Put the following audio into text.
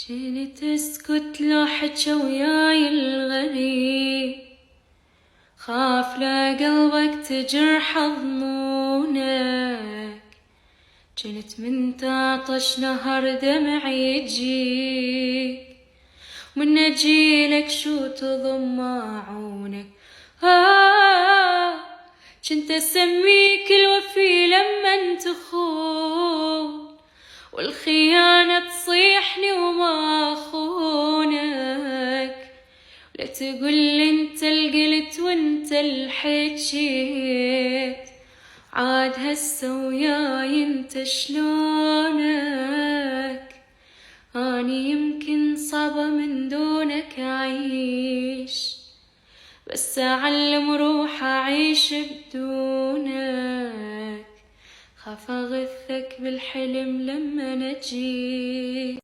كنت اسكت لو حجى وياي الغريب، خاف لا قلبك تجرح ظنونك. كنت من تعطش نهر دمعي يجيك، ومن اجيلك شو تضم عونك. كنت اسميك الوفي لما تخون، والخيانة تصيحني وما اخونك. ولا تقول انت القلت وانت الحجيت، عاد هسه وياي انت شلونك. اني يمكن صعبة من دونك اعيش، بس اعلم روح اعيش بدونك. خاف اغثك بالحلم لما نجيك.